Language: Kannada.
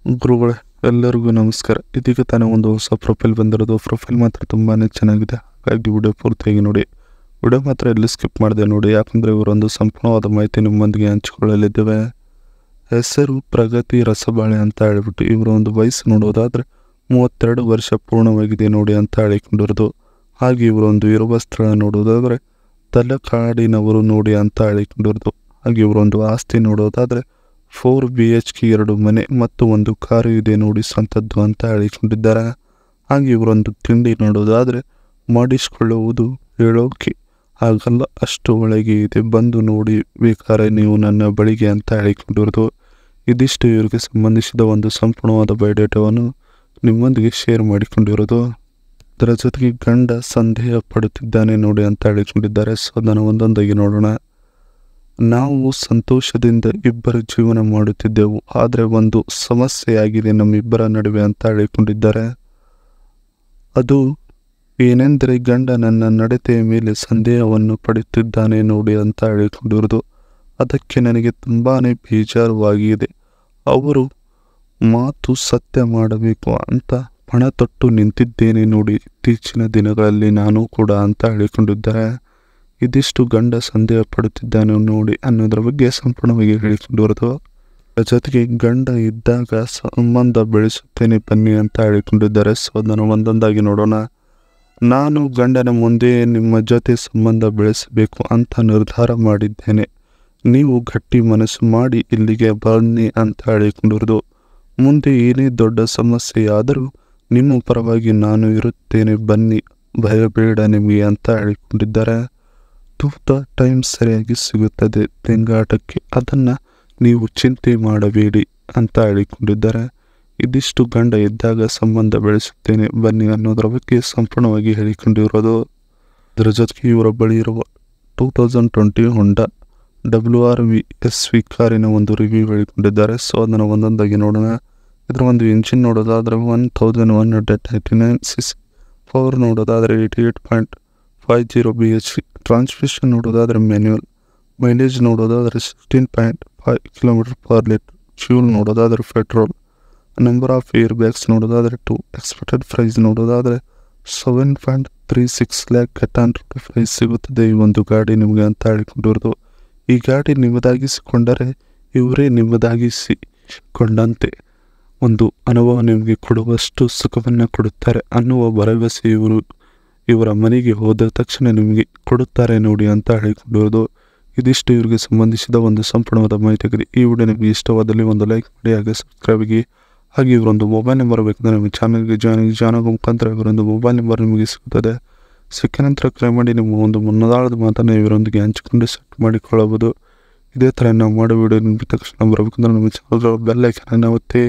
ಗುರುಗಳೇ, ಎಲ್ಲರಿಗೂ ನಮಸ್ಕಾರ. ಇದೀಗ ತಾನೇ ಒಂದು ಹೊಸ ಪ್ರೊಫೈಲ್ ಬಂದಿರೋದು. ಪ್ರೊಫೈಲ್ ಮಾತ್ರ ತುಂಬಾ ಚೆನ್ನಾಗಿದೆ, ಹಾಗಾಗಿ ವಿಡಿಯೋ ಪೂರ್ತಿಯಾಗಿ ನೋಡಿ. ವಿಡಿಯೋ ಮಾತ್ರ ಎಲ್ಲಿ ಸ್ಕಿಪ್ ಮಾಡಿದೆ ನೋಡಿ, ಯಾಕಂದರೆ ಇವರೊಂದು ಸಂಪೂರ್ಣವಾದ ಮಾಹಿತಿ ನಿಮ್ಮೊಂದಿಗೆ ಹಂಚಿಕೊಳ್ಳಲಿದ್ದೇವೆ. ಹೆಸರು ಪ್ರಗತಿ ರಸಬಾಳೆ ಅಂತ ಹೇಳಿಬಿಟ್ಟು ಇವರ ಒಂದು ವಯಸ್ಸು ನೋಡೋದಾದರೆ 32 ವರ್ಷ ಪೂರ್ಣವಾಗಿದೆ ನೋಡಿ ಅಂತ ಹೇಳಿಕೊಂಡಿರೋದು. ಹಾಗೆ ಇವರೊಂದು ಇರುವ ಸ್ಥಳ ನೋಡೋದಾದರೆ ತಲಕಾಡಿನವರು ನೋಡಿ ಅಂತ ಹೇಳಿಕೊಂಡಿರೋದು. ಹಾಗೆ ಇವರೊಂದು ಆಸ್ತಿ ನೋಡೋದಾದರೆ 4 BHK 2 ಮನೆ ಮತ್ತು 1 ಕಾರು ಇದೆ ನೋಡಿ, ಸ್ವಂತದ್ದು ಅಂತ ಹೇಳಿಕೊಂಡಿದ್ದಾರೆ. ಹಾಗೆ ಇವರೊಂದು ತಿಂಡಿ ನೋಡೋದಾದರೆ ಮಾಡಿಸಿಕೊಳ್ಳುವುದು ಹೇಳೋಕೆ ಆಗಲ್ಲ, ಅಷ್ಟು ಒಳಗೆ ಇದೆ, ಬಂದು ನೋಡಿ ಬೇಕಾದ್ರೆ ನೀವು ನನ್ನ ಬಳಿಗೆ ಅಂತ ಹೇಳಿಕೊಂಡಿರೋದು. ಇದಿಷ್ಟು ಇವರಿಗೆ ಸಂಬಂಧಿಸಿದ ಒಂದು ಸಂಪೂರ್ಣವಾದ ಬಯೋಡೇಟಾವನ್ನು ನಿಮ್ಮೊಂದಿಗೆ ಶೇರ್ ಮಾಡಿಕೊಂಡಿರೋದು. ಅದರ ಜೊತೆಗೆ ಗಂಡ ಸಂದೇಹ ಪಡುತ್ತಿದ್ದಾನೆ ನೋಡಿ ಅಂತ ಹೇಳಿಕೊಂಡಿದ್ದಾರೆ. ಸೊ ಅದನ್ನು ಒಂದೊಂದಾಗಿ ನೋಡೋಣ. ನಾವು ಸಂತೋಷದಿಂದ ಇಬ್ಬರು ಜೀವನ ಮಾಡುತ್ತಿದ್ದೆವು, ಆದರೆ ಒಂದು ಸಮಸ್ಯೆಯಾಗಿದೆ ನಮ್ಮಿಬ್ಬರ ನಡುವೆ ಅಂತ ಹೇಳಿಕೊಂಡಿದ್ದಾರೆ. ಅದು ಏನೆಂದರೆ ಗಂಡ ನನ್ನ ನಡತೆಯ ಮೇಲೆ ಸಂದೇಹವನ್ನು ಪಡುತ್ತಿದ್ದಾನೆ ನೋಡಿ ಅಂತ ಹೇಳಿಕೊಂಡಿರೋದು. ಅದಕ್ಕೆ ನನಗೆ ತುಂಬಾ ಬೇಜಾರುವಾಗಿದೆ. ಅವರು ಮಾತು ಸತ್ಯ ಮಾಡಬೇಕು ಅಂತ ಪಣ ತೊಟ್ಟು ನಿಂತಿದ್ದೇನೆ ನೋಡಿ ಇತ್ತೀಚಿನ ದಿನಗಳಲ್ಲಿ ನಾನು ಕೂಡ ಅಂತ ಹೇಳಿಕೊಂಡಿದ್ದಾರೆ. ಇದಿಷ್ಟು ಗಂಡ ಸಂದೇಹ ಪಡುತ್ತಿದ್ದಾನೆ ನೋಡಿ ಅನ್ನೋದ್ರ ಬಗ್ಗೆ ಸಂಪೂರ್ಣವಾಗಿ ಹೇಳಿಕೊಂಡಿರೋದು. ಜೊತೆಗೆ ಗಂಡ ಇದ್ದಾಗ ಸಂಬಂಧ ಬೆಳೆಸುತ್ತೇನೆ ಬನ್ನಿ ಅಂತ ಹೇಳಿಕೊಂಡಿದ್ದಾರೆ. ಸೊ ಅದನ್ನು ಒಂದೊಂದಾಗಿ ನೋಡೋಣ. ನಾನು ಗಂಡನ ಮುಂದೆ ನಿಮ್ಮ ಜೊತೆ ಸಂಬಂಧ ಬೆಳೆಸಬೇಕು ಅಂತ ನಿರ್ಧಾರ ಮಾಡಿದ್ದೇನೆ. ನೀವು ಗಟ್ಟಿ ಮನಸ್ಸು ಮಾಡಿ ಇಲ್ಲಿಗೆ ಬನ್ನಿ ಅಂತ ಹೇಳಿಕೊಂಡಿರೋದು. ಮುಂದೆ ಏನೇ ದೊಡ್ಡ ಸಮಸ್ಯೆಯಾದರೂ ನಿಮ್ಮ ಪರವಾಗಿ ನಾನು ಇರುತ್ತೇನೆ, ಬನ್ನಿ, ಭಯಬೇಡ ನಿಮಗೆ ಅಂತ ಹೇಳಿಕೊಂಡಿದ್ದಾರೆ. ತೂತ ಟೈಮ್ ಸರಿಯಾಗಿ ಸಿಗುತ್ತದೆ ತೆಂಗಾಟಕ್ಕೆ, ಅದನ್ನು ನೀವು ಚಿಂತೆ ಮಾಡಬೇಡಿ ಅಂತ ಹೇಳಿಕೊಂಡಿದ್ದಾರೆ. ಇದಿಷ್ಟು ಗಂಡ ಇದ್ದಾಗ ಸಂಬಂಧ ಬೆಳೆಸುತ್ತೇನೆ ಬನ್ನಿ ಅನ್ನೋದರ ಬಗ್ಗೆ ಸಂಪೂರ್ಣವಾಗಿ ಹೇಳಿಕೊಂಡಿರೋದು. ಅದರ ಜೊತೆಗೆ ಇವರ ಬಳಿ ಇರುವ 2020 ಹೊಂಡಾ WRV SV ಕಾರಿನ ಒಂದು ರಿವ್ಯೂ ಹೇಳಿಕೊಂಡಿದ್ದಾರೆ. ಸೊ ಅದನ್ನು ಒಂದೊಂದಾಗಿ ನೋಡೋಣ. ಇದರ ಒಂದು ಇಂಜಿನ್ ನೋಡೋದಾದರೆ 1199cc, ಪವರ್ ನೋಡೋದಾದರೆ 88.50 BHP, ಟ್ರಾನ್ಸ್ಮಿಷನ್ ನೋಡೋದಾದರೆ ಮ್ಯಾನ್ಯುವಲ್, ಮೈಲೇಜ್ ನೋಡೋದಾದರೆ 16.5 km/L, ಫ್ಯೂಲ್ ನೋಡೋದಾದರೆ petrol, number of air bags ನೋಡೋದಾದರೆ 2, ಎಕ್ಸ್ಪೆಕ್ಟೆಡ್ ಪ್ರೈಸ್ ನೋಡೋದಾದರೆ 7.36 lakh ಕಟಾನ್ ಪ್ರೈಸ್ ಸಿಗುತ್ತದೆ ಈ ಒಂದು ಗಾಡಿ ನಿಮಗೆ ಅಂತ ಹೇಳಿಕೊಂಡಿರೋದು. ಈ ಗಾಡಿ ನಿಮ್ಮದಾಗಿಸಿಕೊಂಡರೆ ಇವರೇ ನಿಮ್ಮದಾಗಿಸಿಕೊಂಡಂತೆ ಒಂದು ಅನುಭವ ನಿಮಗೆ ಕೊಡುವಷ್ಟು ಸುಖವನ್ನು ಕೊಡುತ್ತಾರೆ ಅನ್ನುವ ಭರವಸೆ ಇವರ ಮನೆಗೆ ಹೋದ ತಕ್ಷಣ ನಿಮಗೆ ಕೊಡುತ್ತಾರೆ ನೋಡಿ ಅಂತ ಹೇಳಿಕೊಂಡಿರೋದು. ಇದಿಷ್ಟು ಇವರಿಗೆ ಸಂಬಂಧಿಸಿದ ಒಂದು ಸಂಪೂರ್ಣವಾದ ಮಾಹಿತಿಯಾಗಿದೆ. ಈ ವಿಡಿಯೋ ನಿಮಗೆ ಇಷ್ಟವಾದಲ್ಲಿ ಒಂದು ಲೈಕ್ ಮಾಡಿ, ಹಾಗೆ ಸಬ್ಸ್ಕ್ರೈಬ್ ಆಗಿ. ಹಾಗೆ ಇವರೊಂದು ಮೊಬೈಲ್ ನಂಬರ್ ಬೇಕಂದರೆ ನಿಮ್ಮ ಚಾನಲ್ಗೆ ಜಾಯ್ನ್ ಆಗೋ ಮುಖಾಂತರ ಇವರೊಂದು ಮೊಬೈಲ್ ನಂಬರ್ ನಿಮಗೆ ಸಿಗುತ್ತದೆ. ಸಿಕ್ಕ ನಂತರ ಕರೆ ಮಾಡಿ ನಿಮ್ಮ ಒಂದು ಮುನ್ನದಾಳದ ಮಾತನ್ನು ಇವರೊಂದಿಗೆ ಹಂಚಿಕೊಂಡು ಸೆಟ್ ಮಾಡಿಕೊಳ್ಳಬಹುದು. ಇದೇ ಥರ ನಾವು ಮಾಡೋ ವಿಡಿಯೋ ನಿಮಗೆ ತಕ್ಷಣ ಬರಬೇಕಂದ್ರೆ ನಮ್ಮ ಚಾನಲ್ ಬೆಲ್ ಐಕಾನ್ ಒತ್ತಿ.